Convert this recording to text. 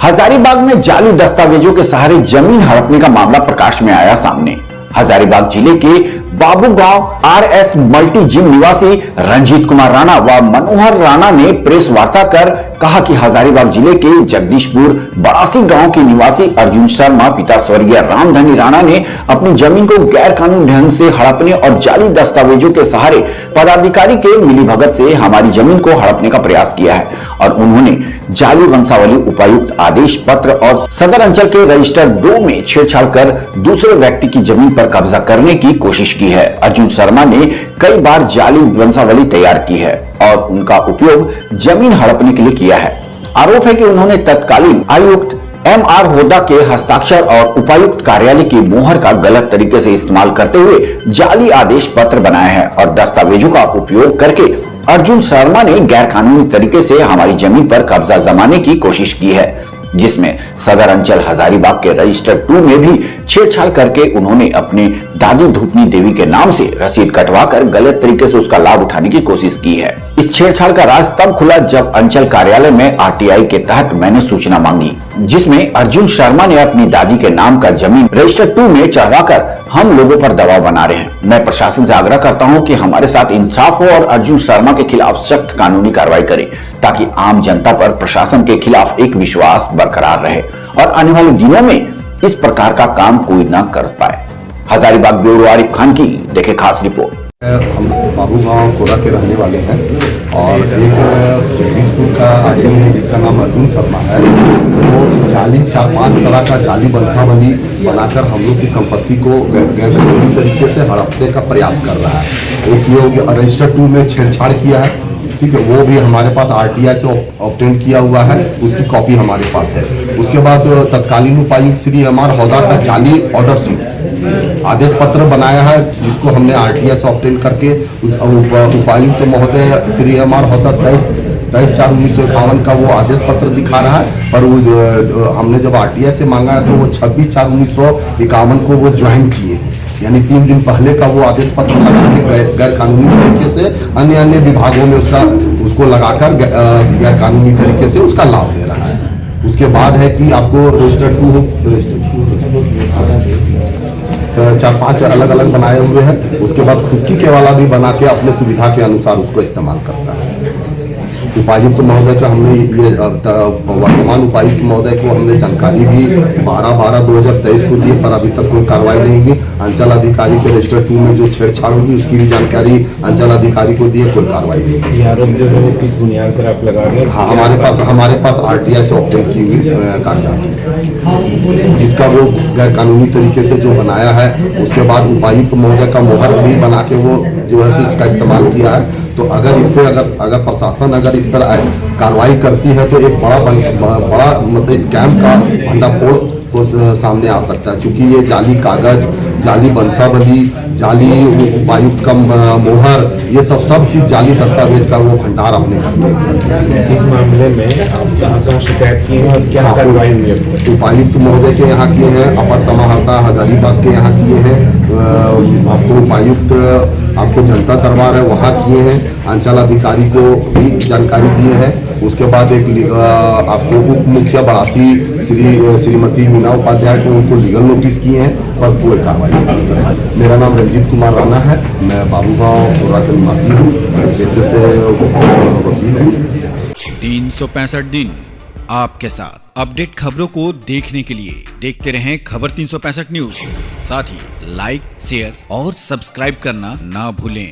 हजारीबाग में जाली दस्तावेजों के सहारे जमीन हड़पने का मामला प्रकाश में आया सामने। हजारीबाग जिले के बाबूगांव आरएस मल्टी जिम निवासी रंजीत कुमार राणा व मनोहर राणा ने प्रेस वार्ता कर कहा कि हजारीबाग जिले के जगदीशपुर बड़ासी गांव के निवासी अर्जुन शर्मा पिता स्वर्गीय रामधनी राणा ने अपनी जमीन को गैर कानूनी ढंग से हड़पने और जाली दस्तावेजों के सहारे पदाधिकारी के मिलीभगत से हमारी जमीन को हड़पने का प्रयास किया है और उन्होंने जाली वंशावली उपायुक्त आदेश पत्र और सदर अंचल के रजिस्टर 2 में छेड़छाड़ कर दूसरे व्यक्ति की जमीन पर कब्जा करने की कोशिश की है। अर्जुन शर्मा ने कई बार जाली वंशावली तैयार की है और उनका उपयोग जमीन हड़पने के लिए किया है। आरोप है कि उन्होंने तत्कालीन आयुक्त MR होदा के हस्ताक्षर और उपायुक्त कार्यालय की मोहर का गलत तरीके से इस्तेमाल करते हुए जाली आदेश पत्र बनाए हैं और दस्तावेजों का उपयोग करके अर्जुन शर्मा ने गैर कानूनी तरीके से हमारी जमीन पर कब्जा जमाने की कोशिश की है, जिसमें सदर अंचल हजारीबाग के रजिस्टर 2 में भी छेड़छाड़ करके उन्होंने अपने दादी धूपनी देवी के नाम से रसीद कटवाकर गलत तरीके से उसका लाभ उठाने की कोशिश की है। इस छेड़छाड़ का राज तब खुला जब अंचल कार्यालय में RTI के तहत मैंने सूचना मांगी, जिसमें अर्जुन शर्मा ने अपनी दादी के नाम का जमीन रजिस्टर 2 में चढ़वाकर हम लोगों पर दबाव बना रहे हैं। मैं प्रशासन से आग्रह करता हूं कि हमारे साथ इंसाफ हो और अर्जुन शर्मा के खिलाफ सख्त कानूनी कार्रवाई करे ताकि आम जनता पर प्रशासन के खिलाफ एक विश्वास बरकरार रहे और आने वाले दिनों में इस प्रकार का काम कोई न कर पाए। हजारीबाग ब्यूरो आरिफ खान की देखे खास रिपोर्ट। हम बाबूगांव कोरा के रहने वाले हैं और एक जगदीशपुर का आदमी है जिसका नाम अर्जुन शर्मा है। वो जाली 4-5 तरह का जाली वंशावली बनाकर हम लोग की संपत्ति को गैर कानूनी तरीके से हड़पने का प्रयास कर रहा है। एक ये हो गया, रजिस्टर 2 में छेड़छाड़ किया है, ठीक है, वो भी हमारे पास RTI से ऑब्टेन किया हुआ है, उसकी कॉपी हमारे पास है। उसके बाद तत्कालीन उपायुक्त श्री MR होदा का जाली ऑर्डर शीट आदेश पत्र बनाया है, जिसको हमने RTI से ऑब्टेन करके उपायुक्त महोदय श्री MR होदा 23/4/1951 का वो आदेश पत्र दिखा रहा है, पर वो हमने जब RTI से मांगा है तो वो 26/4/1951 को वो ज्वाइन किए, यानी 3 दिन पहले का वो आदेश पत्र लगा के गैर कानूनी तरीके से अन्य विभागों में उसको लगाकर गैर कानूनी तरीके से उसका लाभ ले रहा है। उसके बाद है कि आपको रजिस्टर 2 4-5 अलग अलग बनाए हुए हैं। उसके बाद खुशकी के वाला भी बना के अपने सुविधा के अनुसार उसको इस्तेमाल करता है। उपायुक्त महोदय को हमने ये वर्तमान उपायुक्त महोदय को हमने जानकारी भी 12/12/2023 को दी, पर अभी तक कोई कार्रवाई नहीं हुई। अंचल अधिकारी के रजिस्टर 2 में जो छेड़छाड़ होगी उसकी भी जानकारी अंचल अधिकारी को दी, कोई कार्रवाई नहीं। आरोप जो है किस बुनियाद पर आप लगा रहे हैं? हाँ, हमारे पास RTI से ऑब्टेन की हुई कागजात, जिसका वो गैर कानूनी तरीके से जो बनाया है। उसके बाद उपायुक्त महोदय का मोहर भी बना के वो जो है इसका इस्तेमाल किया है। तो अगर इस पर अगर प्रशासन अगर इस पर कार्रवाई करती है तो एक बड़ा मतलब स्कैम का भंडाफोड़ को सामने आ सकता है, क्योंकि ये जाली कागज, जाली वंशावली, जाली उपायुक्त का मोहर, ये सब चीज जाली दस्तावेज का वो भंडार अपने इस मामले में आप कहाँ शिकायत की है और क्या कार्रवाई हुई है? उपायुक्त महोदय के यहाँ किए हैं, अपर समाहर्ता हजारीबाग के यहाँ किए हैं, आपको उपायुक्त आपको जनता दरबार है वहाँ किए हैं, अंचल अधिकारी को भी जानकारी दिए हैं। उसके बाद एक आपको उप मुखिया बड़ासी श्रीमती मीना उपाध्याय को उनको लीगल नोटिस किए हैं, पर कोई कार्रवाई नहीं। मेरा नाम रंजीत कुमार राणा है, मैं बाबूगांव कोरा का निवासी हूँ, पेशे से वकील हूँ। 365 दिन आपके साथ। अपडेट खबरों को देखने के लिए देखते रहें खबर 365 न्यूज। साथ ही लाइक, शेयर और सब्सक्राइब करना ना भूलें।